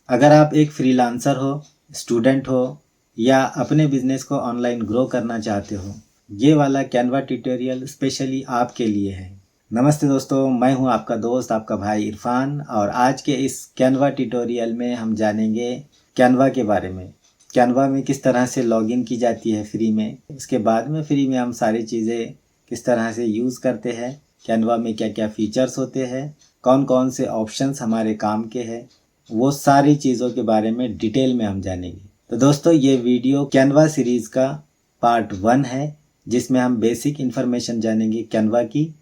अगर आप एक फ्रीलांसर हो, स्टूडेंट हो या अपने बिजनेस को ऑनलाइन ग्रो करना चाहते हो, ये वाला कैनवा ट्यूटोरियल स्पेशली आपके लिए है। नमस्ते दोस्तों, मैं हूं आपका दोस्त, आपका भाई इरफान, और आज के इस कैनवा ट्यूटोरियल में हम जानेंगे कैनवा के बारे में। कैनवा में किस तरह से लॉगिन की जाती है फ्री में, उसके बाद में फ्री में हम सारी चीज़ें किस तरह से यूज़ करते हैं, कैनवा में क्या क्या फीचर्स होते हैं, कौन कौन से ऑप्शंस हमारे काम के हैं, वो सारी चीज़ों के बारे में डिटेल में हम जानेंगे। तो दोस्तों, ये वीडियो कैनवा सीरीज़ का पार्ट 1 है, जिसमें हम बेसिक इन्फॉर्मेशन जानेंगे कैनवा की।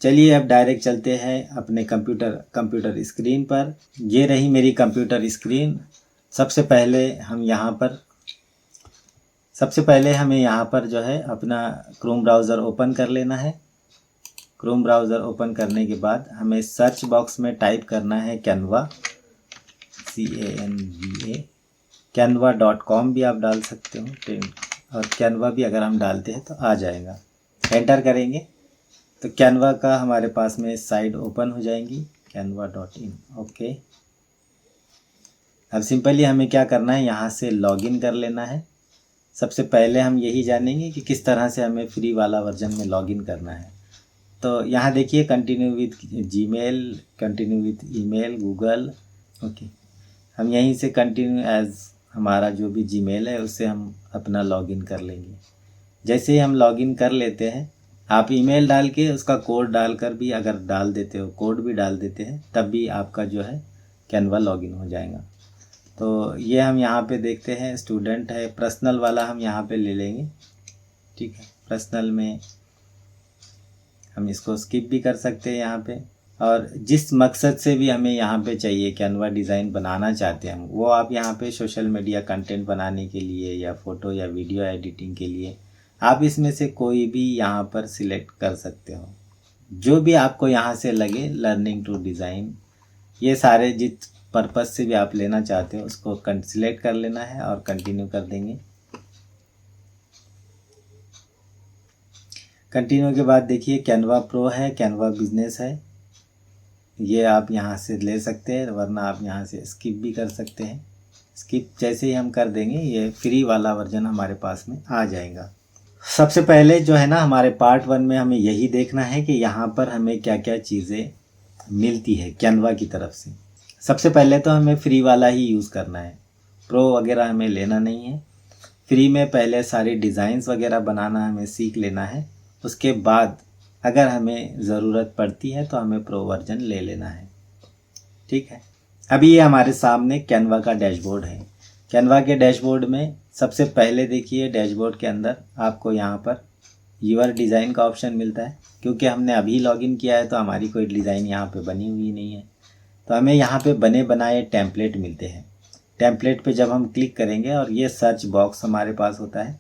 चलिए अब डायरेक्ट चलते हैं अपने कंप्यूटर स्क्रीन पर। ये रही मेरी कंप्यूटर स्क्रीन। सबसे पहले हमें यहाँ पर जो है अपना क्रोम ब्राउज़र ओपन कर लेना है। क्रोम ब्राउज़र ओपन करने के बाद हमें सर्च बॉक्स में टाइप करना है कैनवा, CANVA। canva.com भी आप डाल सकते हो, और कैनवा भी अगर हम डालते हैं तो आ जाएगा। एंटर करेंगे तो कैनवा का हमारे पास में साइट ओपन हो जाएंगी, canva.in। ओके, अब सिंपली हमें क्या करना है, यहाँ से लॉगिन कर लेना है। सबसे पहले हम यही जानेंगे कि किस तरह से हमें फ्री वाला वर्जन में लॉगिन करना है। तो यहाँ देखिए, continue with Gmail, continue with email, Google. Okay, हम यहीं से कंटिन्यू एज हमारा जो भी जीमेल है उससे हम अपना लॉगिन कर लेंगे। जैसे ही हम लॉगिन कर लेते हैं, आप ईमेल डाल के उसका कोड डालकर भी अगर डाल देते हो, कोड भी डाल देते हैं, तब भी आपका जो है कैनवा लॉगिन हो जाएगा। तो ये हम यहाँ पे देखते हैं, स्टूडेंट है, पर्सनल वाला हम यहाँ पे ले लेंगे। ठीक है, पर्सनल में हम इसको स्किप भी कर सकते हैं यहाँ पे। और जिस मकसद से भी हमें यहाँ पे चाहिए कैनवा डिज़ाइन बनाना चाहते हैं हम, वो आप यहाँ पे सोशल मीडिया कंटेंट बनाने के लिए या फ़ोटो या वीडियो एडिटिंग के लिए आप इसमें से कोई भी यहाँ पर सिलेक्ट कर सकते हो, जो भी आपको यहाँ से लगे। लर्निंग टू डिज़ाइन, ये सारे जिस पर्पज़ से भी आप लेना चाहते हो उसको सिलेक्ट कर लेना है और कंटिन्यू कर देंगे। कंटिन्यू के बाद देखिए, कैनवा प्रो है, कैनवा बिजनेस है, ये आप यहाँ से ले सकते हैं, वरना आप यहाँ से स्किप भी कर सकते हैं। स्किप जैसे ही हम कर देंगे, ये फ्री वाला वर्जन हमारे पास में आ जाएगा। सबसे पहले जो है ना, हमारे पार्ट 1 में हमें यही देखना है कि यहाँ पर हमें क्या क्या चीज़ें मिलती है कैनवा की तरफ से। सबसे पहले तो हमें फ्री वाला ही यूज़ करना है, प्रो वगैरह हमें लेना नहीं है। फ्री में पहले सारी डिज़ाइंस वगैरह बनाना हमें सीख लेना है, उसके बाद अगर हमें ज़रूरत पड़ती है तो हमें प्रो वर्जन ले लेना है। ठीक है, अभी ये हमारे सामने कैनवा का डैशबोर्ड है। कैनवा के डैशबोर्ड में सबसे पहले देखिए, डैशबोर्ड के अंदर आपको यहाँ पर यूर डिज़ाइन का ऑप्शन मिलता है। क्योंकि हमने अभी लॉगिन किया है तो हमारी कोई डिज़ाइन यहाँ पे बनी हुई नहीं है, तो हमें यहाँ पे बने बनाए टेम्पलेट मिलते हैं। टेम्पलेट पे जब हम क्लिक करेंगे और ये सर्च बॉक्स हमारे पास होता है,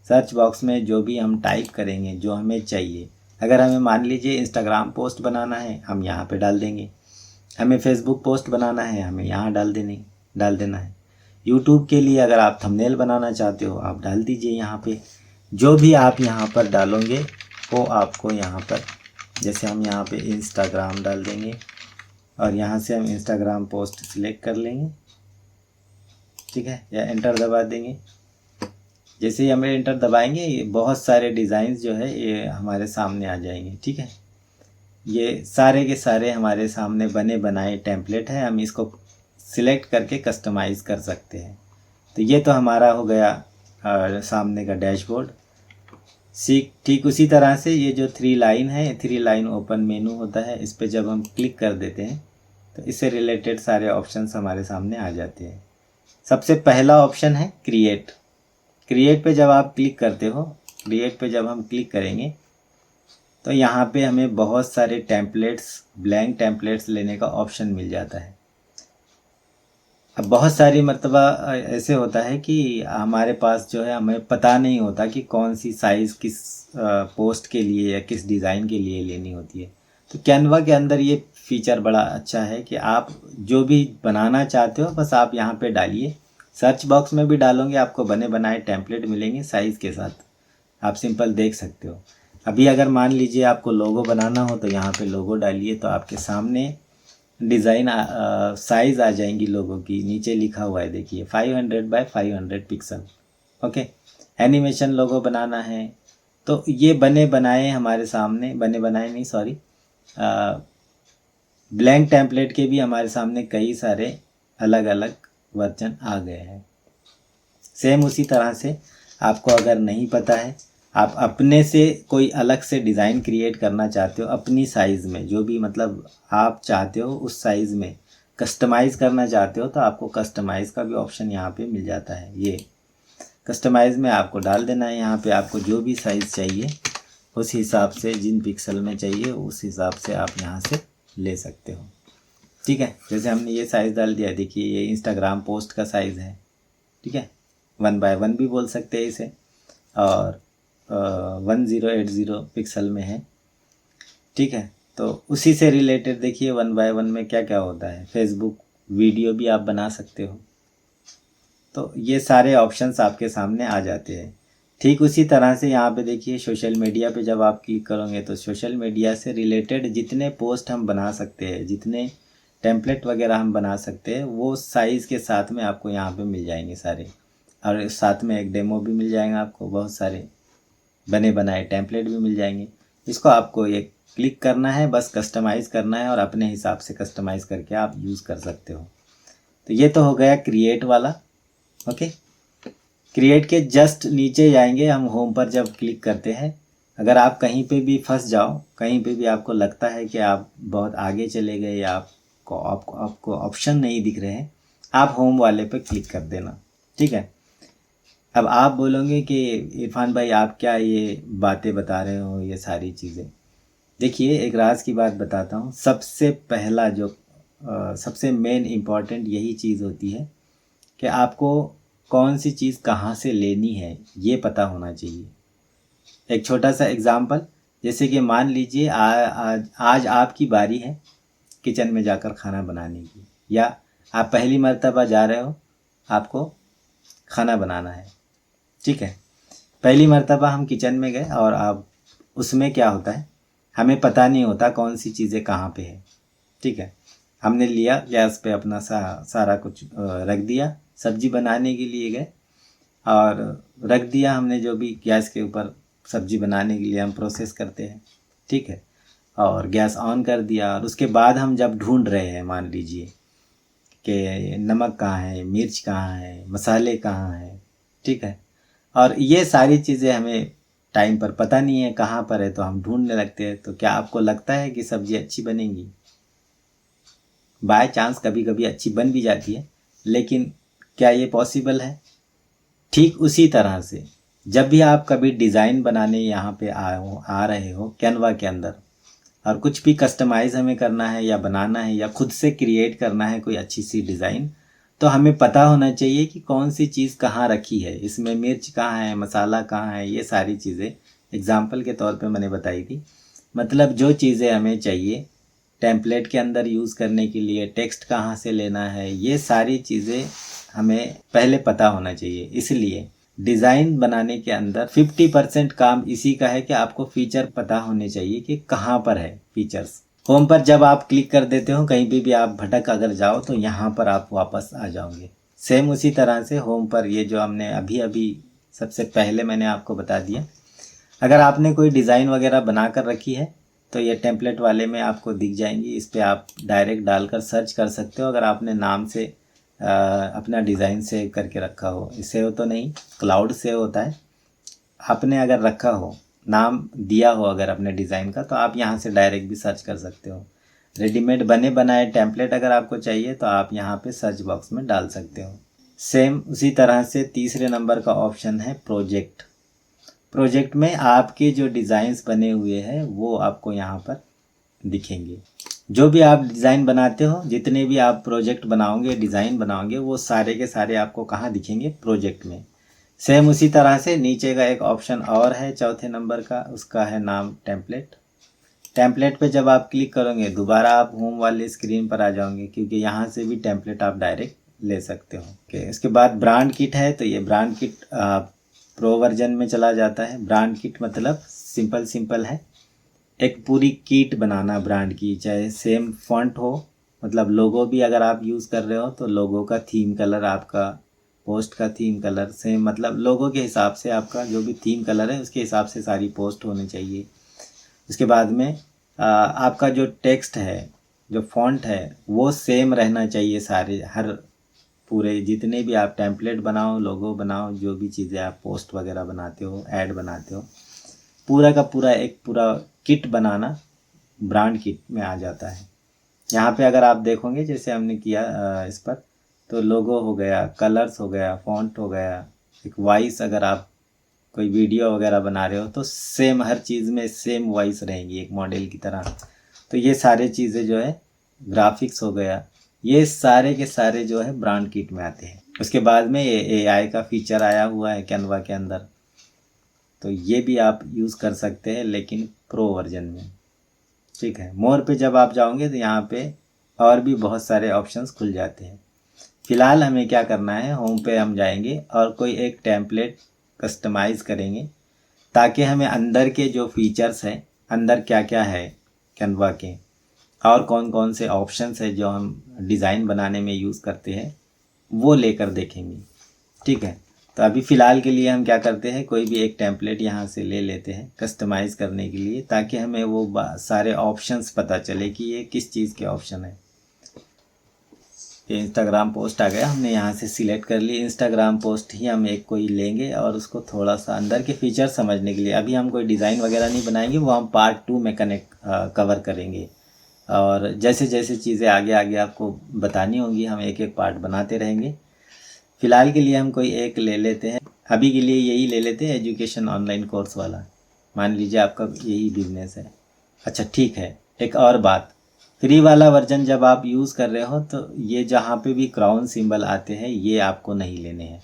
सर्च बॉक्स में जो भी हम टाइप करेंगे जो हमें चाहिए, अगर हमें मान लीजिए इंस्टाग्राम पोस्ट बनाना है, हम यहाँ पे डाल देंगे। हमें फेसबुक पोस्ट बनाना है, हमें यहाँ डाल देना है। यूट्यूब के लिए अगर आप थंबनेल बनाना चाहते हो, आप डाल दीजिए यहाँ पे। जो भी आप यहाँ पर डालोगे वो आपको यहाँ पर, जैसे हम यहाँ पे इंस्टाग्राम डाल देंगे और यहाँ से हम इंस्टाग्राम पोस्ट सिलेक्ट कर लेंगे। ठीक है, या एंटर दबा देंगे। जैसे ही हमें एंटर दबाएंगे, ये बहुत सारे डिज़ाइंस जो है ये हमारे सामने आ जाएंगे। ठीक है, ये सारे के सारे हमारे सामने बने बनाए टेम्पलेट है, हम इसको सिलेक्ट करके कस्टमाइज़ कर सकते हैं। तो ये तो हमारा हो गया सामने का डैशबोर्ड। ठीक उसी तरह से ये जो 3 लाइन है, 3 लाइन ओपन मेनू होता है, इस पर जब हम क्लिक कर देते हैं तो इससे रिलेटेड सारे ऑप्शंस हमारे सामने आ जाते हैं। सबसे पहला ऑप्शन है क्रिएट। क्रिएट पे जब आप क्लिक करते हो, क्रिएट पे जब हम क्लिक करेंगे तो यहाँ पे हमें बहुत सारे टेम्पलेट्स, ब्लैंक टेम्पलेट्स लेने का ऑप्शन मिल जाता है। अब बहुत सारी मर्तबा ऐसे होता है कि हमारे पास जो है, हमें पता नहीं होता कि कौन सी साइज़ किस पोस्ट के लिए या किस डिज़ाइन के लिए लेनी होती है। तो कैनवा के अंदर ये फीचर बड़ा अच्छा है कि आप जो भी बनाना चाहते हो बस आप यहाँ पे डालिए। सर्च बॉक्स में भी डालोगे, आपको बने बनाए टेम्पलेट मिलेंगे साइज़ के साथ, आप सिंपल देख सकते हो। अभी अगर मान लीजिए आपको लोगो बनाना हो तो यहाँ पे लोगो डालिए, तो आपके सामने डिज़ाइन साइज़ आ जाएंगी लोगों की, नीचे लिखा हुआ है देखिए 500 बाय 500 पिक्सल। ओके, एनिमेशन लोगो बनाना है तो ये बने बनाए हमारे सामने, बने बनाए नहीं सॉरी, ब्लैंक टेम्पलेट के भी हमारे सामने कई सारे अलग अलग वर्जन आ गए हैं। सेम उसी तरह से आपको अगर नहीं पता है, आप अपने से कोई अलग से डिज़ाइन क्रिएट करना चाहते हो अपनी साइज़ में, जो भी मतलब आप चाहते हो उस साइज़ में कस्टमाइज़ करना चाहते हो, तो आपको कस्टमाइज़ का भी ऑप्शन यहाँ पे मिल जाता है। ये कस्टमाइज़ में आपको डाल देना है, यहाँ पे आपको जो भी साइज़ चाहिए उस हिसाब से, जिन पिक्सल में चाहिए उस हिसाब से आप यहाँ से ले सकते हो। ठीक है, जैसे हमने ये साइज़ डाल दिया, देखिए ये इंस्टाग्राम पोस्ट का साइज़ है। ठीक है, 1 बाय 1 भी बोल सकते हैं इसे, और 1080 पिक्सल में है। ठीक है, तो उसी से रिलेटेड देखिए 1 बाय 1 में क्या क्या होता है। फेसबुक वीडियो भी आप बना सकते हो, तो ये सारे ऑप्शंस आपके सामने आ जाते हैं। ठीक उसी तरह से यहाँ पे देखिए सोशल मीडिया पे जब आप क्लिक करोगे तो सोशल मीडिया से रिलेटेड जितने पोस्ट हम बना सकते हैं, जितने टेम्पलेट वगैरह हम बना सकते हैं, वो साइज़ के साथ में आपको यहाँ पे मिल जाएंगे सारे, और साथ में एक डेमो भी मिल जाएगा आपको, बहुत सारे बने बनाए टेम्पलेट भी मिल जाएंगे। इसको आपको ये क्लिक करना है, बस कस्टमाइज़ करना है और अपने हिसाब से कस्टमाइज़ करके आप यूज़ कर सकते हो। तो ये तो हो गया क्रिएट वाला। ओके, क्रिएट के जस्ट नीचे जाएंगे हम, होम पर जब क्लिक करते हैं, अगर आप कहीं पे भी फंस जाओ, कहीं पे भी आपको लगता है कि आप बहुत आगे चले गए या आपको ऑप्शन नहीं दिख रहे हैं, आप होम वाले पे क्लिक कर देना। ठीक है, अब आप बोलोगे कि इरफान भाई आप क्या ये बातें बता रहे हो, ये सारी चीज़ें। देखिए एक राज की बात बताता हूँ, सबसे पहला जो सबसे मेन इम्पॉर्टेंट यही चीज़ होती है कि आपको कौन सी चीज़ कहाँ से लेनी है ये पता होना चाहिए। एक छोटा सा एग्जांपल, जैसे कि मान लीजिए आज आपकी बारी है किचन में जाकर खाना बनाने की, या आप पहली मर्तबा जा रहे हो, आपको खाना बनाना है। ठीक है, पहली मर्तबा हम किचन में गए और अब उसमें क्या होता है, हमें पता नहीं होता कौन सी चीज़ें कहाँ पे है। ठीक है, हमने लिया गैस पे अपना सारा कुछ रख दिया, सब्जी बनाने के लिए गए और रख दिया हमने, जो भी गैस के ऊपर सब्जी बनाने के लिए हम प्रोसेस करते हैं। ठीक है, और गैस ऑन कर दिया, और उसके बाद हम जब ढूंढ रहे हैं, मान लीजिए कि नमक कहाँ है, मिर्च कहाँ है, मसाले कहाँ हैं। ठीक है, और ये सारी चीज़ें हमें टाइम पर पता नहीं है कहाँ पर है, तो हम ढूंढने लगते हैं। तो क्या आपको लगता है कि सब्ज़ी अच्छी बनेगी? बाय चांस कभी कभी अच्छी बन भी जाती है, लेकिन क्या ये पॉसिबल है? ठीक उसी तरह से जब भी आप कभी डिज़ाइन बनाने यहाँ पे आ रहे हो कैनवा के अंदर, और कुछ भी कस्टमाइज़ हमें करना है या बनाना है या खुद से क्रिएट करना है कोई अच्छी सी डिज़ाइन, तो हमें पता होना चाहिए कि कौन सी चीज़ कहाँ रखी है, इसमें मिर्च कहाँ है, मसाला कहाँ है, ये सारी चीज़ें एग्जाम्पल के तौर पे मैंने बताई थी। मतलब जो चीज़ें हमें चाहिए टेम्पलेट के अंदर यूज़ करने के लिए, टेक्स्ट कहाँ से लेना है, ये सारी चीज़ें हमें पहले पता होना चाहिए। इसलिए डिज़ाइन बनाने के अंदर 50% काम इसी का है कि आपको फीचर पता होने चाहिए कि कहाँ पर है फीचर्स। होम पर जब आप क्लिक कर देते हो, कहीं भी आप भटक अगर जाओ तो यहाँ पर आप वापस आ जाओगे। सेम उसी तरह से होम पर ये जो हमने अभी अभी सबसे पहले मैंने आपको बता दिया, अगर आपने कोई डिज़ाइन वगैरह बना कर रखी है तो ये टेम्पलेट वाले में आपको दिख जाएंगी, इस पर आप डायरेक्ट डालकर सर्च कर सकते हो। अगर आपने नाम से अपना डिज़ाइन सेव करके रखा हो, सेव तो नहीं, क्लाउड सेव होता है, आपने अगर रखा हो, नाम दिया हो अगर अपने डिज़ाइन का, तो आप यहाँ से डायरेक्ट भी सर्च कर सकते हो। रेडीमेड बने बनाए टेम्पलेट अगर आपको चाहिए तो आप यहाँ पे सर्च बॉक्स में डाल सकते हो। सेम उसी तरह से तीसरे नंबर का ऑप्शन है प्रोजेक्ट। प्रोजेक्ट में आपके जो डिज़ाइंस बने हुए हैं वो आपको यहाँ पर दिखेंगे। जो भी आप डिज़ाइन बनाते हो, जितने भी आप प्रोजेक्ट बनाओगे, डिज़ाइन बनाओगे, वो सारे के सारे आपको कहाँ दिखेंगे? प्रोजेक्ट में। सेम उसी तरह से नीचे का एक ऑप्शन और है चौथे नंबर का, उसका है नाम टेम्पलेट। टेम्पलेट पे जब आप क्लिक करोगे दोबारा आप होम वाले स्क्रीन पर आ जाओगे, क्योंकि यहाँ से भी टेम्पलेट आप डायरेक्ट ले सकते हो। ओके, इसके बाद ब्रांड किट है, तो ये ब्रांड किट प्रो वर्जन में चला जाता है। ब्रांड किट मतलब सिंपल है, एक पूरी किट बनाना ब्रांड की, चाहे सेम फॉन्ट हो, मतलब लोगो भी अगर आप यूज़ कर रहे हो तो लोगो का थीम कलर, आपका पोस्ट का थीम कलर सेम, मतलब लोगो के हिसाब से आपका जो भी थीम कलर है उसके हिसाब से सारी पोस्ट होनी चाहिए। उसके बाद में आपका जो टेक्स्ट है, जो फ़ॉन्ट है वो सेम रहना चाहिए सारे, हर पूरे जितने भी आप टेम्पलेट बनाओ, लोगो बनाओ, जो भी चीज़ें आप पोस्ट वगैरह बनाते हो, ऐड बनाते हो, पूरा का पूरा एक पूरा किट बनाना ब्रांड किट में आ जाता है। यहाँ पे अगर आप देखोगे जैसे हमने किया इस पर, तो लोगो हो गया, कलर्स हो गया, फ़ॉन्ट हो गया, एक वॉइस, अगर आप कोई वीडियो वगैरह बना रहे हो तो सेम हर चीज़ में सेम वॉइस रहेंगी एक मॉडल की तरह। तो ये सारे चीज़ें जो है, ग्राफिक्स हो गया, ये सारे के सारे जो है ब्रांड किट में आते हैं। उसके बाद में ये AI का फीचर आया हुआ है कैनवा के अंदर, तो ये भी आप यूज़ कर सकते हैं लेकिन प्रो वर्जन में। ठीक है, मोर पे जब आप जाओगे तो यहाँ पे और भी बहुत सारे ऑप्शंस खुल जाते हैं। फ़िलहाल हमें क्या करना है, होम पे हम जाएंगे और कोई एक टेम्पलेट कस्टमाइज़ करेंगे ताकि हमें अंदर के जो फीचर्स हैं, अंदर क्या क्या है कैनवा के, और कौन कौन से ऑप्शंस है जो हम डिज़ाइन बनाने में यूज़ करते हैं, वो लेकर देखेंगे। ठीक है, तो अभी फ़िलहाल के लिए हम क्या करते हैं, कोई भी एक टेम्पलेट यहाँ से ले लेते हैं कस्टमाइज़ करने के लिए, ताकि हमें वो सारे ऑप्शंस पता चले कि ये किस चीज़ के ऑप्शन है। ये इंस्टाग्राम पोस्ट आ गया, हमने यहाँ से सिलेक्ट कर ली इंस्टाग्राम पोस्ट ही हम एक कोई लेंगे, और उसको थोड़ा सा अंदर के फीचर समझने के लिए, अभी हम कोई डिज़ाइन वगैरह नहीं बनाएंगे, वो हम पार्ट 2 में कवर करेंगे। और जैसे जैसे चीज़ें आगे आगे आपको बतानी होंगी, हम एक एक पार्ट बनाते रहेंगे। फ़िलहाल के लिए हम कोई एक ले लेते हैं, अभी के लिए यही ले लेते हैं, एजुकेशन ऑनलाइन कोर्स वाला। मान लीजिए आपका यही बिजनेस है। अच्छा ठीक है, एक और बात, फ्री वाला वर्जन जब आप यूज़ कर रहे हो तो ये जहाँ पे भी क्राउन सिंबल आते हैं ये आपको नहीं लेने हैं,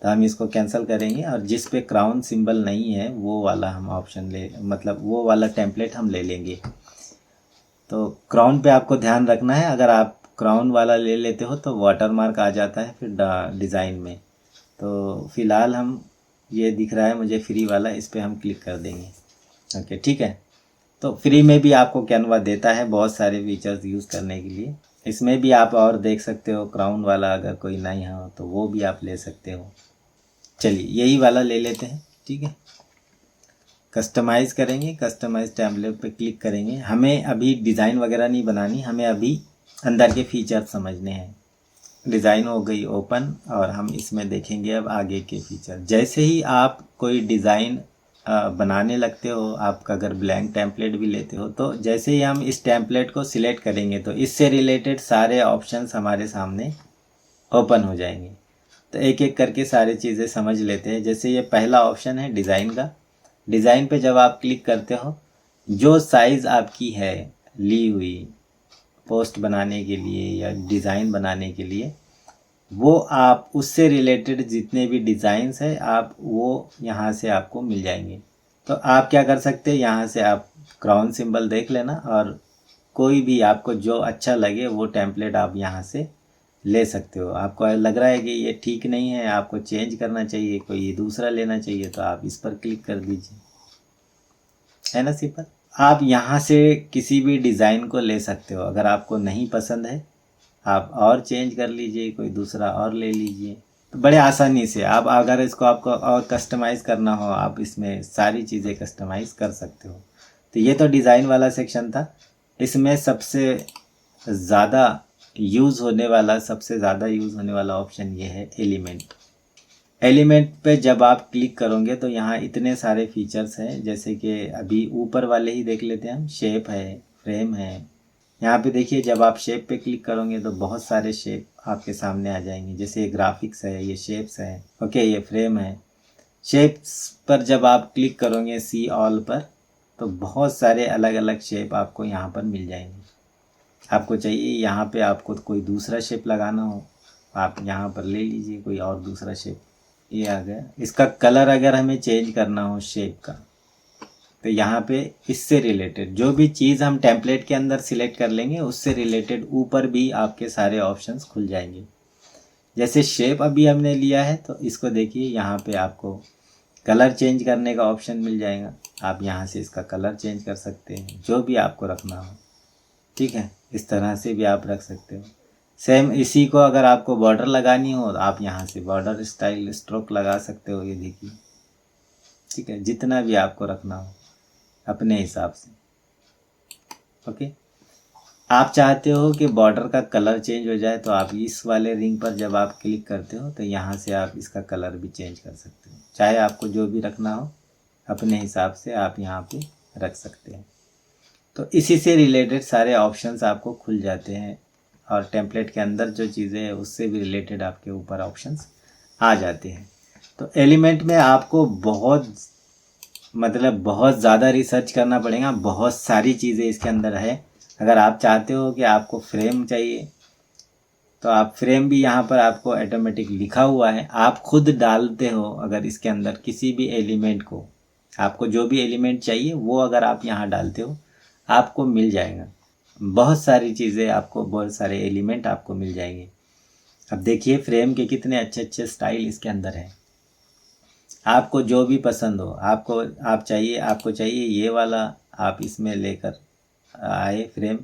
तो हम इसको कैंसिल करेंगे, और जिस पे क्राउन सिंबल नहीं है वो वाला हम ऑप्शन मतलब वो वाला टेम्पलेट हम ले लेंगे। तो क्राउन पे आपको ध्यान रखना है, अगर आप क्राउन वाला ले लेते हो तो वाटरमार्क आ जाता है फिर डिज़ाइन में। तो फ़िलहाल हम, ये दिख रहा है मुझे फ्री वाला, इस पर हम क्लिक कर देंगे। ओके ठीक है, तो फ्री में भी आपको कैनवा देता है बहुत सारे फीचर्स यूज़ करने के लिए। इसमें भी आप और देख सकते हो, क्राउन वाला अगर कोई नहीं हो तो वो भी आप ले सकते हो। चलिए यही वाला ले लेते हैं। ठीक है, कस्टमाइज़ करेंगे, कस्टमाइज़ टेम्पलेट पे क्लिक करेंगे। हमें अभी डिज़ाइन वगैरह नहीं बनानी, हमें अभी अंदर के फीचर समझने हैं। डिज़ाइन हो गई ओपन, और हम इसमें देखेंगे अब आगे के फीचर। जैसे ही आप कोई डिज़ाइन बनाने लगते हो, आपका अगर ब्लैंक टेम्पलेट भी लेते हो, तो जैसे ही हम इस टेम्पलेट को सिलेक्ट करेंगे तो इससे रिलेटेड सारे ऑप्शंस हमारे सामने ओपन हो जाएंगे। तो एक एक करके सारी चीज़ें समझ लेते हैं। जैसे ये पहला ऑप्शन है डिज़ाइन का, डिज़ाइन पे जब आप क्लिक करते हो, जो साइज़ आपकी है ली हुई पोस्ट बनाने के लिए या डिज़ाइन बनाने के लिए, वो आप उससे रिलेटेड जितने भी डिज़ाइंस है आप वो यहाँ से आपको मिल जाएंगे। तो आप क्या कर सकते हैं, यहाँ से आप क्राउन सिंबल देख लेना, और कोई भी आपको जो अच्छा लगे वो टेम्पलेट आप यहाँ से ले सकते हो। आपको लग रहा है कि ये ठीक नहीं है, आपको चेंज करना चाहिए, कोई दूसरा लेना चाहिए, तो आप इस पर क्लिक कर दीजिए, है ना सिंपल। आप यहाँ से किसी भी डिज़ाइन को ले सकते हो, अगर आपको नहीं पसंद है आप और चेंज कर लीजिए, कोई दूसरा और ले लीजिए। तो बड़े आसानी से आप, अगर इसको आपको और कस्टमाइज़ करना हो, आप इसमें सारी चीज़ें कस्टमाइज़ कर सकते हो। तो ये तो डिज़ाइन वाला सेक्शन था। इसमें सबसे ज़्यादा यूज़ होने वाला ऑप्शन ये है एलिमेंट। एलिमेंट पे जब आप क्लिक करोगे तो यहाँ इतने सारे फीचर्स हैं, जैसे कि अभी ऊपर वाले ही देख लेते हैं हम। शेप है, फ्रेम है, यहाँ पे देखिए जब आप शेप पे क्लिक करोगे तो बहुत सारे शेप आपके सामने आ जाएंगे। जैसे ये ग्राफिक्स है, ये शेप्स है, ओके, ये फ्रेम है। शेप्स पर जब आप क्लिक करोगे सी ऑल पर, तो बहुत सारे अलग अलग शेप आपको यहाँ पर मिल जाएंगे। आपको चाहिए यहाँ पे आपको कोई दूसरा शेप लगाना हो, आप यहाँ पर ले लीजिए कोई और दूसरा शेप। ये आ गया। इसका कलर अगर हमें चेंज करना हो शेप का, तो यहाँ पे इससे रिलेटेड जो भी चीज़ हम टेम्पलेट के अंदर सिलेक्ट कर लेंगे उससे रिलेटेड ऊपर भी आपके सारे ऑप्शंस खुल जाएंगे। जैसे शेप अभी हमने लिया है तो इसको देखिए, यहाँ पे आपको कलर चेंज करने का ऑप्शन मिल जाएगा। आप यहाँ से इसका कलर चेंज कर सकते हैं, जो भी आपको रखना हो। ठीक है, इस तरह से भी आप रख सकते हो। सेम इसी को अगर आपको बॉर्डर लगानी हो तो आप यहाँ से बॉर्डर स्टाइल स्ट्रोक लगा सकते हो, ये देखिए। ठीक है, जितना भी आपको रखना हो अपने हिसाब से। ओके, आप चाहते हो कि बॉर्डर का कलर चेंज हो जाए तो आप इस वाले रिंग पर जब आप क्लिक करते हो तो यहाँ से आप इसका कलर भी चेंज कर सकते हो। चाहे आपको जो भी रखना हो अपने हिसाब से आप यहाँ पे रख सकते हैं। तो इसी से रिलेटेड सारे ऑप्शंस आपको खुल जाते हैं और टेम्पलेट के अंदर जो चीज़ें हैं उससे भी रिलेटेड आपके ऊपर ऑप्शंस आ जाते हैं। तो एलिमेंट में आपको बहुत ज़्यादा रिसर्च करना पड़ेगा, बहुत सारी चीज़ें इसके अंदर है। अगर आप चाहते हो कि आपको फ्रेम चाहिए तो आप फ्रेम भी यहाँ पर आपको ऑटोमेटिक लिखा हुआ है, आप खुद डालते हो। अगर इसके अंदर किसी भी एलिमेंट को, आपको जो भी एलिमेंट चाहिए वो अगर आप यहाँ डालते हो आपको मिल जाएगा। बहुत सारी चीज़ें आपको, बहुत सारे एलिमेंट आपको मिल जाएंगे। अब देखिए फ्रेम के कितने अच्छे अच्छे स्टाइल इसके अंदर है। आपको जो भी पसंद हो, आपको चाहिए ये वाला, आप इसमें लेकर आए फ्रेम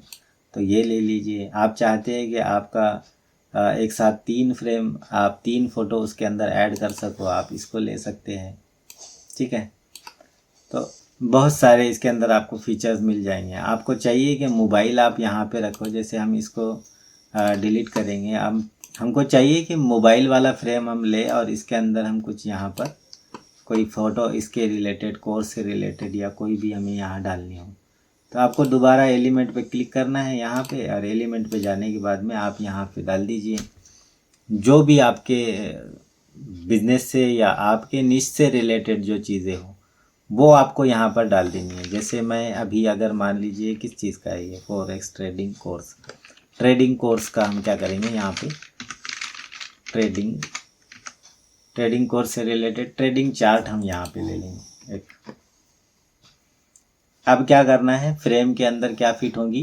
तो ये ले लीजिए। आप चाहते हैं कि आपका एक साथ 3 फ्रेम, आप 3 फ़ोटो उसके अंदर ऐड कर सको, आप इसको ले सकते हैं। ठीक है, तो बहुत सारे इसके अंदर आपको फीचर्स मिल जाएंगे। आपको चाहिए कि मोबाइल आप यहाँ पे रखो, जैसे हम इसको डिलीट करेंगे। हमको चाहिए कि मोबाइल वाला फ्रेम हम ले और इसके अंदर हम कुछ यहाँ पर कोई फ़ोटो इसके रिलेटेड, कोर्स से रिलेटेड या कोई भी हमें यहाँ डालनी हो तो आपको दोबारा एलिमेंट पे क्लिक करना है यहाँ पे, और एलिमेंट पे जाने के बाद में आप यहाँ पे डाल दीजिए जो भी आपके बिजनेस से या आपके निश से रिलेटेड जो चीज़ें हो वो आपको यहाँ पर डाल देनी है। जैसे मैं अभी अगर मान लीजिए किस चीज़ का है ये, फॉरेक्स ट्रेडिंग कोर्स का हम क्या करेंगे यहाँ पे, ट्रेडिंग कोर्स से रिलेटेड ट्रेडिंग चार्ट हम यहाँ पे ले लेंगे एक। अब क्या करना है, फ्रेम के अंदर क्या फिट होंगी,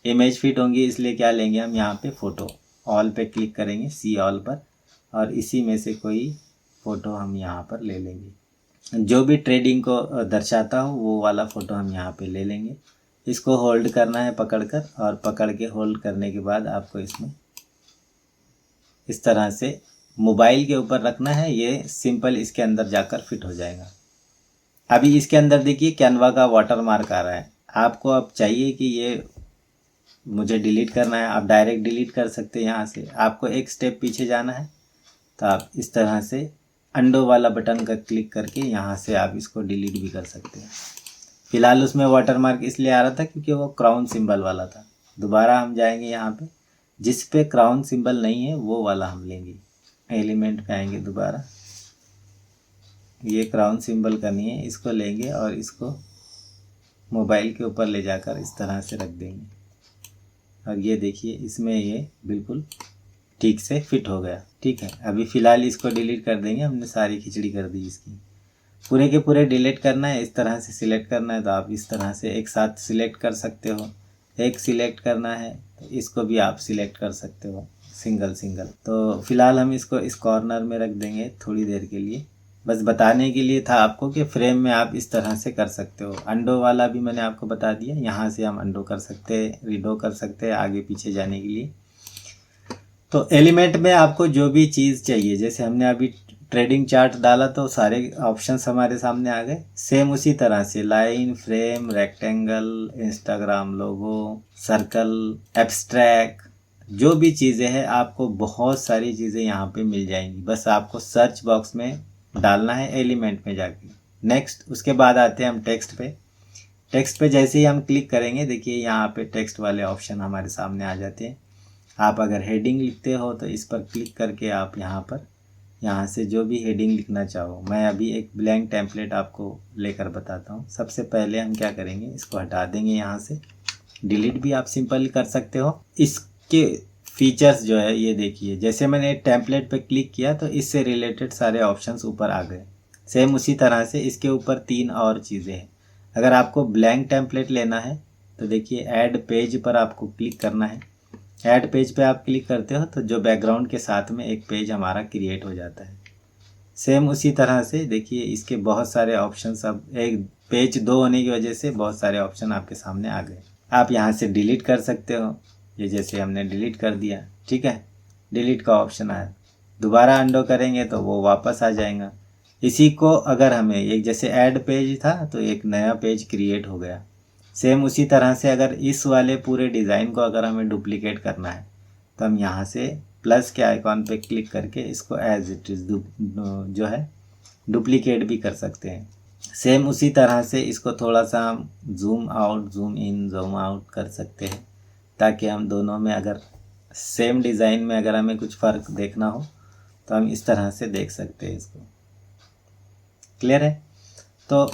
इमेज फिट होंगी, इसलिए क्या लेंगे हम यहाँ पे फ़ोटो, ऑल पे क्लिक करेंगे, सी ऑल पर, और इसी में से कोई फ़ोटो हम यहाँ पर ले लेंगे। जो भी ट्रेडिंग को दर्शाता हो वो वाला फ़ोटो हम यहाँ पे ले लेंगे। इसको होल्ड करना है पकड़कर, और पकड़ के होल्ड करने के बाद आपको इसमें इस तरह से मोबाइल के ऊपर रखना है। ये सिंपल इसके अंदर जाकर फिट हो जाएगा। अभी इसके अंदर देखिए कैनवा का वाटर मार्क आ रहा है। आपको अब चाहिए कि ये मुझे डिलीट करना है, आप डायरेक्ट डिलीट कर सकते हैं यहाँ से। आपको एक स्टेप पीछे जाना है तो आप इस तरह से अंडो वाला बटन का क्लिक करके यहाँ से आप इसको डिलीट भी कर सकते हैं। फ़िलहाल उसमें वाटर मार्क इसलिए आ रहा था क्योंकि वो क्राउन सिंबल वाला था। दोबारा हम जाएंगे यहाँ पे, जिस पे क्राउन सिंबल नहीं है वो वाला हम लेंगे। एलिमेंट पे आएंगे दोबारा, ये क्राउन सिंबल का नहीं है, इसको लेंगे और इसको मोबाइल के ऊपर ले जाकर इस तरह से रख देंगे। और ये देखिए इसमें ये बिल्कुल ठीक से फिट हो गया। ठीक है, अभी फ़िलहाल इसको डिलीट कर देंगे, हमने सारी खिचड़ी कर दी इसकी। पूरे के पूरे डिलीट करना है, इस तरह से सिलेक्ट करना है तो आप इस तरह से एक साथ सिलेक्ट कर सकते हो। एक सिलेक्ट करना है तो इसको भी आप सिलेक्ट कर सकते हो सिंगल। तो फ़िलहाल हम इसको इस कॉर्नर में रख देंगे थोड़ी देर के लिए। बस बताने के लिए था आपको कि फ्रेम में आप इस तरह से कर सकते हो। अंडो वाला भी मैंने आपको बता दिया, यहाँ से हम अंडो कर सकते हैं, रीडो कर सकते हैं आगे पीछे जाने के लिए। तो एलिमेंट में आपको जो भी चीज़ चाहिए, जैसे हमने अभी ट्रेडिंग चार्ट डाला तो सारे ऑप्शंस हमारे सामने आ गए। सेम उसी तरह से लाइन, फ्रेम, रेक्टेंगल, इंस्टाग्राम लोगो, सर्कल, एब्स्ट्रैक्ट, जो भी चीज़ें हैं आपको बहुत सारी चीज़ें यहाँ पे मिल जाएंगी। बस आपको सर्च बॉक्स में डालना है एलिमेंट में जाके। नेक्स्ट, उसके बाद आते हैं हम टेक्स्ट पे जैसे ही हम क्लिक करेंगे देखिए यहाँ पे टेक्स्ट वाले ऑप्शन हमारे सामने आ जाते हैं। आप अगर हेडिंग लिखते हो तो इस पर क्लिक करके आप यहाँ से जो भी हेडिंग लिखना चाहो। मैं अभी एक ब्लैंक टेम्पलेट आपको लेकर बताता हूँ। सबसे पहले हम क्या करेंगे, इसको हटा देंगे यहाँ से। डिलीट भी आप सिंपल कर सकते हो। इसके फीचर्स जो है ये देखिए, जैसे मैंने टेम्पलेट पे क्लिक किया तो इससे रिलेटेड सारे ऑप्शंस ऊपर आ गए। सेम उसी तरह से इसके ऊपर 3 और चीज़ें हैं। अगर आपको ब्लैंक टेम्पलेट लेना है तो देखिए ऐड पेज पर आपको क्लिक करना है। ऐड पेज पे आप क्लिक करते हो तो जो बैकग्राउंड के साथ में एक पेज हमारा क्रिएट हो जाता है। सेम उसी तरह से देखिए इसके बहुत सारे ऑप्शंस, अब एक पेज 2 होने की वजह से बहुत सारे ऑप्शन आपके सामने आ गए। आप यहाँ से डिलीट कर सकते हो। ये जैसे हमने डिलीट कर दिया, ठीक है, डिलीट का ऑप्शन आया, दोबारा अंडो करेंगे तो वो वापस आ जाएगा। इसी को अगर हमें एक जैसे ऐड पेज था तो एक नया पेज क्रिएट हो गया। सेम उसी तरह से अगर इस वाले पूरे डिज़ाइन को अगर हमें डुप्लीकेट करना है तो हम यहाँ से प्लस के आइकॉन पे क्लिक करके इसको एज इट इज़ जो है डुप्लीकेट भी कर सकते हैं। सेम उसी तरह से इसको थोड़ा सा हम zoom out, zoom in, zoom out कर सकते हैं ताकि हम दोनों में अगर सेम डिज़ाइन में अगर हमें कुछ फ़र्क देखना हो तो हम इस तरह से देख सकते हैं इसको। क्लियर है? तो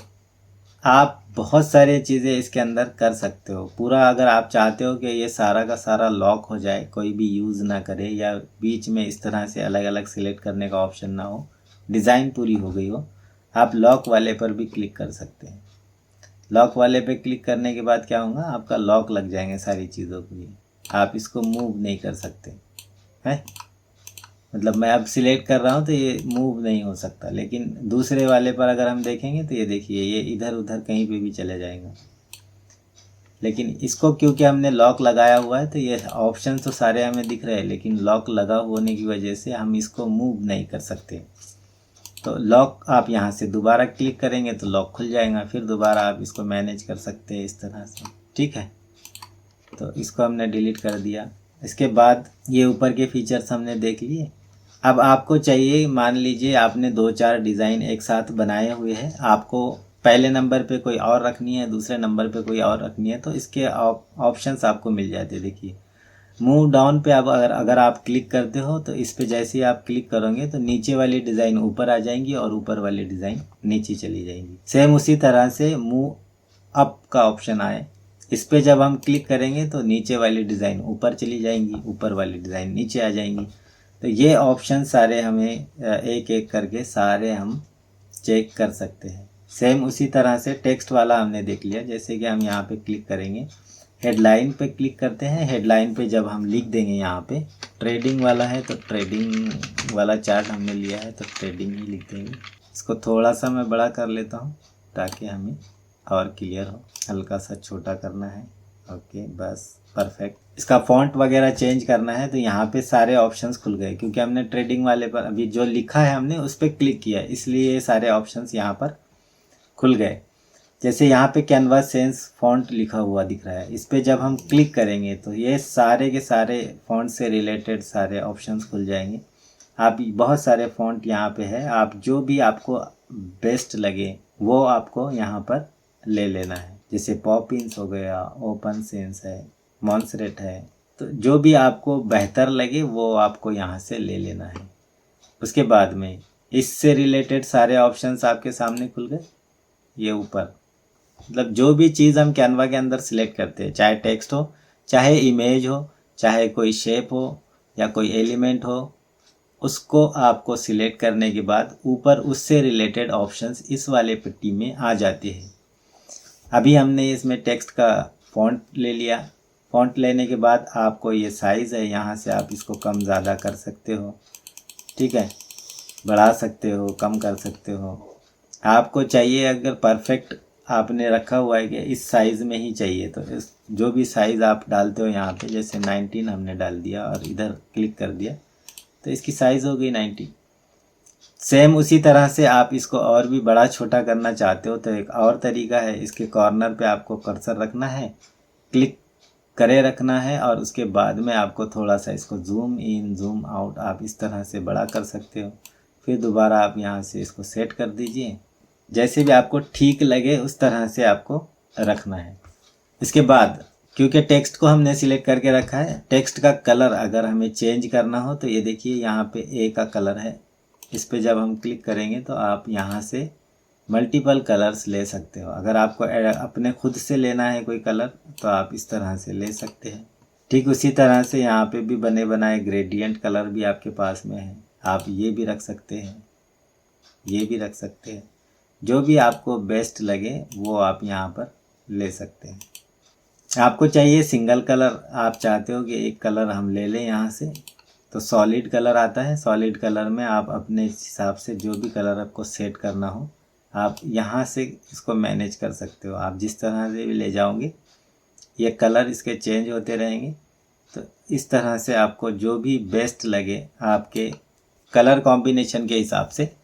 आप बहुत सारी चीज़ें इसके अंदर कर सकते हो। पूरा अगर आप चाहते हो कि ये सारा का सारा लॉक हो जाए, कोई भी यूज़ ना करे, या बीच में इस तरह से अलग अलग सिलेक्ट करने का ऑप्शन ना हो, डिज़ाइन पूरी हो गई हो, आप लॉक वाले पर भी क्लिक कर सकते हैं। लॉक वाले पे क्लिक करने के बाद क्या होगा, आपका लॉक लग जाएंगे सारी चीज़ों के लिए। आप इसको मूव नहीं कर सकते हैं, मतलब मैं अब सिलेक्ट कर रहा हूँ तो ये मूव नहीं हो सकता। लेकिन दूसरे वाले पर अगर हम देखेंगे तो ये देखिए ये इधर उधर कहीं पे भी चले जाएगा। लेकिन इसको क्योंकि हमने लॉक लगाया हुआ है तो ये ऑप्शन तो सारे हमें दिख रहे हैं, लेकिन लॉक लगा होने की वजह से हम इसको मूव नहीं कर सकते। तो लॉक आप यहाँ से दोबारा क्लिक करेंगे तो लॉक खुल जाएगा, फिर दोबारा आप इसको मैनेज कर सकते हैं इस तरह से, ठीक है। तो इसको हमने डिलीट कर दिया। इसके बाद ये ऊपर के फीचर्स हमने देख लिए। अब आपको चाहिए, मान लीजिए आपने 2-4 डिज़ाइन एक साथ बनाए हुए हैं, आपको पहले नंबर पे कोई और रखनी है, दूसरे नंबर पे कोई और रखनी है, तो इसके ऑप्शंस आपको मिल जाते हैं। देखिए मूव डाउन पे आप अगर आप क्लिक करते हो तो इस पे जैसे ही आप क्लिक करोगे तो नीचे वाली डिज़ाइन ऊपर आ जाएंगी और ऊपर वाली डिज़ाइन नीचे चली जाएंगी। सेम उसी तरह से मूव अप का ऑप्शन आए, इस पे जब हम क्लिक करेंगे तो नीचे वाली डिज़ाइन ऊपर चली जाएंगी, ऊपर वाली डिज़ाइन नीचे आ जाएंगी। तो ये ऑप्शन सारे हमें एक एक करके सारे हम चेक कर सकते हैं। सेम उसी तरह से टेक्स्ट वाला हमने देख लिया। जैसे कि हम यहाँ पे क्लिक करेंगे, हेडलाइन पे क्लिक करते हैं। हेडलाइन पे जब हम लिख देंगे, यहाँ पे ट्रेडिंग वाला है तो ट्रेडिंग वाला चार्ट हमने लिया है तो ट्रेडिंग ही लिख देंगे। इसको थोड़ा सा मैं बड़ा कर लेता हूँ ताकि हमें और क्लियर हो। हल्का सा छोटा करना है, ओके, बस परफेक्ट। इसका फॉन्ट वगैरह चेंज करना है तो यहाँ पे सारे ऑप्शंस खुल गए, क्योंकि हमने ट्रेडिंग वाले पर अभी जो लिखा है हमने उस पर क्लिक किया, इसलिए ये सारे ऑप्शंस यहाँ पर खुल गए। जैसे यहाँ पे कैनवास सेंस फॉन्ट लिखा हुआ दिख रहा है, इस पर जब हम क्लिक करेंगे तो ये सारे के सारे फॉन्ट से रिलेटेड सारे ऑप्शंस खुल जाएंगे। आप बहुत सारे फॉन्ट यहाँ पे है, आप जो भी आपको बेस्ट लगे वो आपको यहाँ पर ले लेना है। जैसे पॉपिंस हो गया, ओपन सेंस है, मॉन्सरेट है, तो जो भी आपको बेहतर लगे वो आपको यहाँ से ले लेना है। उसके बाद में इससे रिलेटेड सारे ऑप्शंस आपके सामने खुल गए। ये ऊपर मतलब जो भी चीज़ हम कैनवा के अंदर सिलेक्ट करते हैं, चाहे टेक्स्ट हो, चाहे इमेज हो, चाहे कोई शेप हो या कोई एलिमेंट हो, उसको आपको सिलेक्ट करने के बाद ऊपर उससे रिलेटेड ऑप्शंस इस वाले पट्टी में आ जाते हैं। अभी हमने इसमें टेक्स्ट का फॉन्ट ले लिया। फॉन्ट लेने के बाद आपको ये साइज़ है, यहाँ से आप इसको कम ज़्यादा कर सकते हो, ठीक है, बढ़ा सकते हो, कम कर सकते हो। आपको चाहिए अगर परफेक्ट आपने रखा हुआ है कि इस साइज़ में ही चाहिए तो इस जो भी साइज़ आप डालते हो यहाँ पे, जैसे 19 हमने डाल दिया और इधर क्लिक कर दिया तो इसकी साइज़ हो गई 90। सेम उसी तरह से आप इसको और भी बड़ा छोटा करना चाहते हो तो एक और तरीका है, इसके कॉर्नर पे आपको कर्सर रखना है, क्लिक करे रखना है और उसके बाद में आपको थोड़ा सा इसको जूम इन जूम आउट आप इस तरह से बड़ा कर सकते हो। फिर दोबारा आप यहाँ से इसको सेट कर दीजिए, जैसे भी आपको ठीक लगे उस तरह से आपको रखना है। इसके बाद क्योंकि टेक्स्ट को हमने सिलेक्ट करके रखा है, टेक्स्ट का कलर अगर हमें चेंज करना हो तो ये देखिए यहाँ पे ए का कलर है, इस पे जब हम क्लिक करेंगे तो आप यहाँ से मल्टीपल कलर्स ले सकते हो। अगर आपको अपने खुद से लेना है कोई कलर तो आप इस तरह से ले सकते हैं। ठीक उसी तरह से यहाँ पे भी बने बनाए ग्रेडियंट कलर भी आपके पास में है, आप ये भी रख सकते हैं, ये भी रख सकते हैं। जो भी आपको बेस्ट लगे वो आप यहाँ पर ले सकते हैं। आपको चाहिए सिंगल कलर, आप चाहते हो कि एक कलर हम ले लें यहाँ से, तो सॉलिड कलर आता है। सॉलिड कलर में आप अपने हिसाब से जो भी कलर आपको सेट करना हो आप यहाँ से इसको मैनेज कर सकते हो। आप जिस तरह से भी ले जाओगे ये कलर इसके चेंज होते रहेंगे। तो इस तरह से आपको जो भी बेस्ट लगे आपके कलर कॉम्बिनेशन के हिसाब से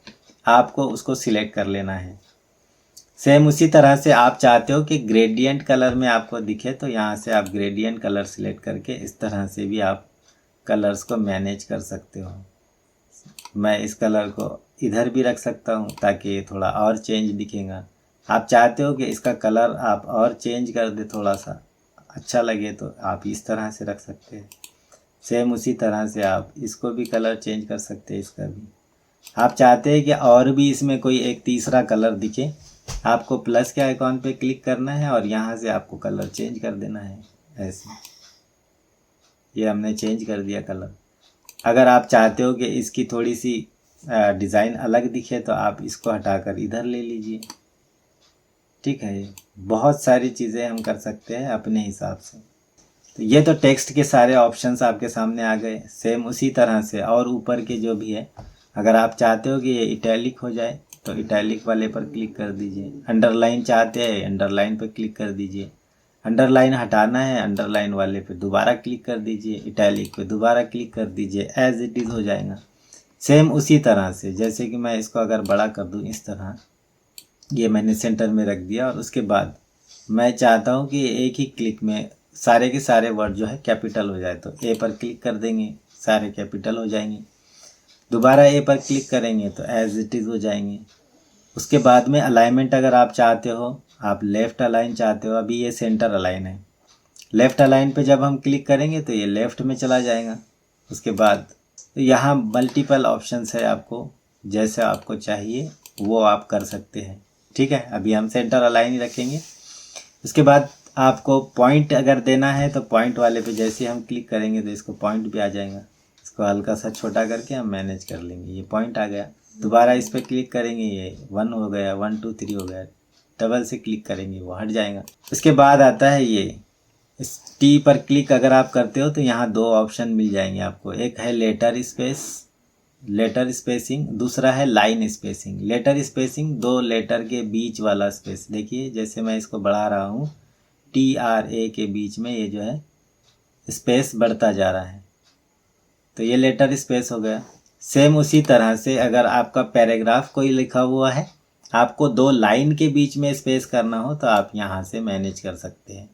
आपको उसको सिलेक्ट कर लेना है। सेम उसी तरह से आप चाहते हो कि ग्रेडियंट कलर में आपको दिखे तो यहाँ से आप ग्रेडियंट कलर सिलेक्ट करके इस तरह से भी आप कलर्स को मैनेज कर सकते हो। मैं इस कलर को इधर भी रख सकता हूँ ताकि ये थोड़ा और चेंज दिखेगा। आप चाहते हो कि इसका कलर आप और चेंज कर दे, थोड़ा सा अच्छा लगे, तो आप इस तरह से रख सकते हैं। सेम उसी तरह से आप इसको भी कलर चेंज कर सकते हैं। इसका भी आप चाहते हैं कि और भी इसमें कोई एक तीसरा कलर दिखे, आपको प्लस के आइकॉन पे क्लिक करना है और यहाँ से आपको कलर चेंज कर देना है। ऐसे ये हमने चेंज कर दिया कलर। अगर आप चाहते हो कि इसकी थोड़ी सी डिज़ाइन अलग दिखे तो आप इसको हटाकर इधर ले लीजिए। ठीक है, बहुत सारी चीज़ें हम कर सकते हैं अपने हिसाब से। तो ये तो टेक्स्ट के सारे ऑप्शंस आपके सामने आ गए। सेम उसी तरह से और ऊपर के जो भी है, अगर आप चाहते हो कि ये इटैलिक हो जाए तो इटैलिक वाले पर क्लिक कर दीजिए। अंडरलाइन चाहते हैं, अंडरलाइन पर क्लिक कर दीजिए। अंडरलाइन हटाना है, अंडरलाइन वाले पे दोबारा क्लिक कर दीजिए। इटैलिक पे दोबारा क्लिक कर दीजिए, एज इट इज़ हो जाएगा। सेम उसी तरह से, जैसे कि मैं इसको अगर बड़ा कर दूं इस तरह, ये मैंने सेंटर में रख दिया और उसके बाद मैं चाहता हूं कि एक ही क्लिक में सारे के सारे वर्ड जो है कैपिटल हो जाए, तो ए पर क्लिक कर देंगे, सारे कैपिटल हो जाएंगे। दोबारा ए पर क्लिक करेंगे तो एज इट इज़ हो जाएंगे। उसके बाद में अलाइनमेंट अगर आप चाहते हो, आप लेफ़्ट अलाइन चाहते हो, अभी ये सेंटर अलाइन है, लेफ़्ट अलाइन पे जब हम क्लिक करेंगे तो ये लेफ़्ट में चला जाएगा। उसके बाद तो यहाँ मल्टीपल ऑप्शंस है, आपको जैसे आपको चाहिए वो आप कर सकते हैं। ठीक है, अभी हम सेंटर अलाइन ही रखेंगे। उसके बाद आपको पॉइंट अगर देना है तो पॉइंट वाले पे जैसे हम क्लिक करेंगे तो इसको पॉइंट भी आ जाएगा। इसको हल्का सा छोटा करके हम मैनेज कर लेंगे, ये पॉइंट आ गया। दोबारा इस पर क्लिक करेंगे, ये 1 हो गया, 1 2 3 हो गया। डबल से क्लिक करेंगे वो हट जाएगा। उसके बाद आता है ये, इस टी पर क्लिक अगर आप करते हो तो यहाँ 2 ऑप्शन मिल जाएंगे आपको। एक है लेटर स्पेसिंग, दूसरा है line spacing. Letter spacing 2 letter के बीच वाला स्पेस। देखिए जैसे मैं इसको बढ़ा रहा हूँ, TRA के बीच में ये जो है स्पेस बढ़ता जा रहा है, तो ये लेटर स्पेस हो गया। सेम उसी तरह से अगर आपका पैराग्राफ कोई लिखा हुआ है, आपको 2 लाइन के बीच में स्पेस करना हो तो आप यहाँ से मैनेज कर सकते हैं।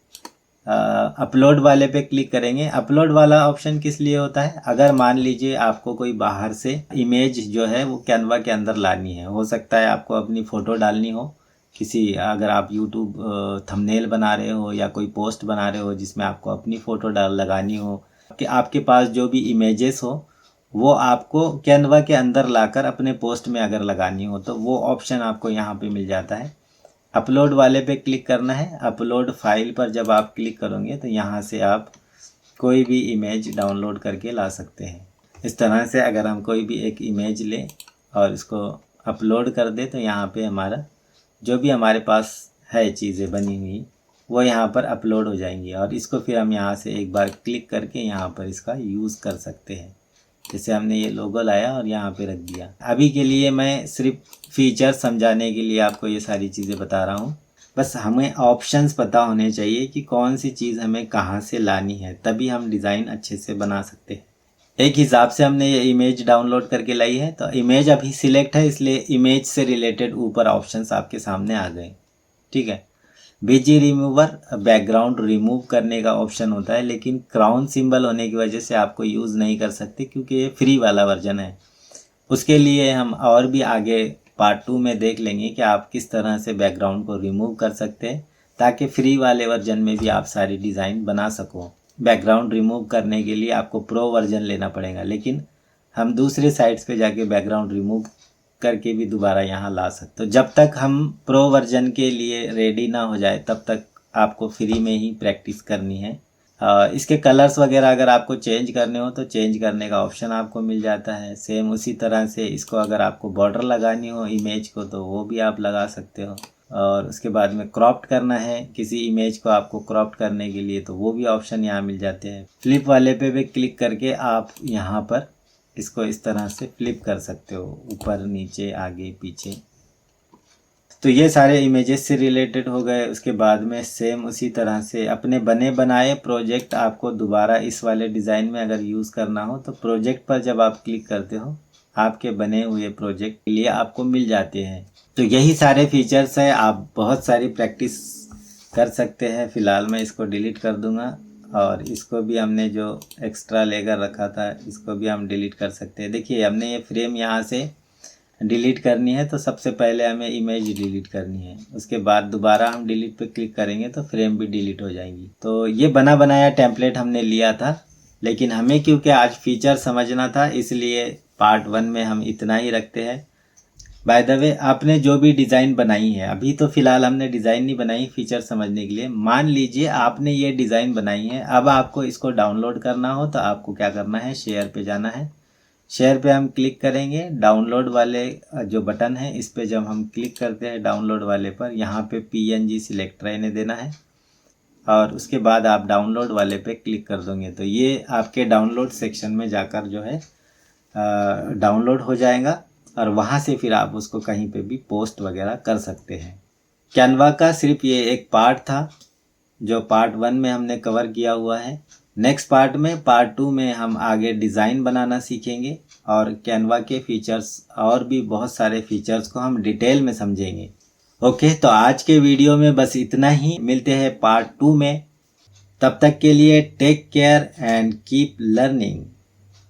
अपलोड वाले पे क्लिक करेंगे। अपलोड वाला ऑप्शन किस लिए होता है, अगर मान लीजिए आपको कोई बाहर से इमेज जो है वो कैनवा के अंदर लानी है, हो सकता है आपको अपनी फ़ोटो डालनी हो किसी, अगर आप यूट्यूब थंबनेल बना रहे हो या कोई पोस्ट बना रहे हो जिसमें आपको अपनी फ़ोटो लगानी हो, कि आपके पास जो भी इमेजेस हो वो आपको कैनवा के अंदर लाकर अपने पोस्ट में अगर लगानी हो तो वो ऑप्शन आपको यहाँ पे मिल जाता है। अपलोड वाले पे क्लिक करना है। अपलोड फाइल पर जब आप क्लिक करोगे तो यहाँ से आप कोई भी इमेज डाउनलोड करके ला सकते हैं। इस तरह से अगर हम कोई भी एक इमेज लें और इसको अपलोड कर दे तो यहाँ पे हमारा जो भी हमारे पास है चीज़ें बनी हुई वो यहाँ पर अपलोड हो जाएंगी और इसको फिर हम यहाँ से एक बार क्लिक करके यहाँ पर इसका यूज़ कर सकते हैं। जैसे हमने ये लोगो लाया और यहाँ पे रख दिया। अभी के लिए मैं सिर्फ फीचर समझाने के लिए आपको ये सारी चीज़ें बता रहा हूँ। बस हमें ऑप्शंस पता होने चाहिए कि कौन सी चीज़ हमें कहाँ से लानी है, तभी हम डिज़ाइन अच्छे से बना सकते हैं। एक हिसाब से हमने ये इमेज डाउनलोड करके लाई है, तो इमेज अभी सिलेक्ट है इसलिए इमेज से रिलेटेड ऊपर ऑप्शंस आपके सामने आ गए। ठीक है, बीजी रिमूवर बैकग्राउंड रिमूव करने का ऑप्शन होता है, लेकिन क्राउन सिंबल होने की वजह से आपको यूज़ नहीं कर सकते क्योंकि ये फ्री वाला वर्जन है। उसके लिए हम और भी आगे पार्ट 2 में देख लेंगे कि आप किस तरह से बैकग्राउंड को रिमूव कर सकते हैं ताकि फ्री वाले वर्जन में भी आप सारी डिज़ाइन बना सको। बैकग्राउंड रिमूव करने के लिए आपको प्रो वर्जन लेना पड़ेगा, लेकिन हम दूसरे साइट्स पे जाके बैकग्राउंड रिमूव करके भी दोबारा यहाँ ला सकते। तो जब तक हम प्रो वर्जन के लिए रेडी ना हो जाए तब तक आपको फ्री में ही प्रैक्टिस करनी है। इसके कलर्स वगैरह अगर आपको चेंज करने हो तो चेंज करने का ऑप्शन आपको मिल जाता है। सेम उसी तरह से इसको अगर आपको बॉर्डर लगानी हो इमेज को तो वो भी आप लगा सकते हो। और उसके बाद में क्रॉप्ड करना है किसी इमेज को आपको क्रॉप्ड करने के लिए तो वो भी ऑप्शन यहाँ मिल जाते हैं। फ्लिप वाले पे भी क्लिक करके आप यहाँ पर इसको इस तरह से फ्लिप कर सकते हो, ऊपर नीचे आगे पीछे। तो ये सारे इमेजेस से रिलेटेड हो गए। उसके बाद में सेम उसी तरह से अपने बने बनाए प्रोजेक्ट आपको दोबारा इस वाले डिज़ाइन में अगर यूज़ करना हो तो प्रोजेक्ट पर जब आप क्लिक करते हो आपके बने हुए प्रोजेक्ट के लिए आपको मिल जाते हैं। तो यही सारे फीचर्स है, आप बहुत सारी प्रैक्टिस कर सकते हैं। फ़िलहाल मैं इसको डिलीट कर दूंगा और इसको भी हमने जो एक्स्ट्रा लेकर रखा था इसको भी हम डिलीट कर सकते हैं। देखिए हमने ये फ्रेम यहाँ से डिलीट करनी है तो सबसे पहले हमें इमेज डिलीट करनी है, उसके बाद दोबारा हम डिलीट पे क्लिक करेंगे तो फ्रेम भी डिलीट हो जाएंगी। तो ये बना बनाया टेम्पलेट हमने लिया था, लेकिन हमें क्योंकि आज फीचर समझना था इसलिए पार्ट 1 में हम इतना ही रखते हैं। बाय द वे आपने जो भी डिज़ाइन बनाई है, अभी तो फ़िलहाल हमने डिज़ाइन नहीं बनाई फीचर समझने के लिए। मान लीजिए आपने ये डिज़ाइन बनाई है, अब आपको इसको डाउनलोड करना हो तो आपको क्या करना है, शेयर पे जाना है। शेयर पे हम क्लिक करेंगे, डाउनलोड वाले जो बटन है इस पे जब हम क्लिक करते हैं डाउनलोड वाले पर, यहाँ पे PNG सिलेक्ट रहने देना है और उसके बाद आप डाउनलोड वाले पे क्लिक कर दोगे तो ये आपके डाउनलोड सेक्शन में जाकर जो है डाउनलोड हो जाएगा और वहाँ से फिर आप उसको कहीं पे भी पोस्ट वगैरह कर सकते हैं। कैनवा का सिर्फ ये एक पार्ट था जो पार्ट 1 में हमने कवर किया हुआ है। नेक्स्ट पार्ट में पार्ट 2 में हम आगे डिज़ाइन बनाना सीखेंगे और कैनवा के फीचर्स और भी बहुत सारे फीचर्स को हम डिटेल में समझेंगे। ओके, तो आज के वीडियो में बस इतना ही, मिलते हैं पार्ट 2 में। तब तक के लिए take care and keep learning.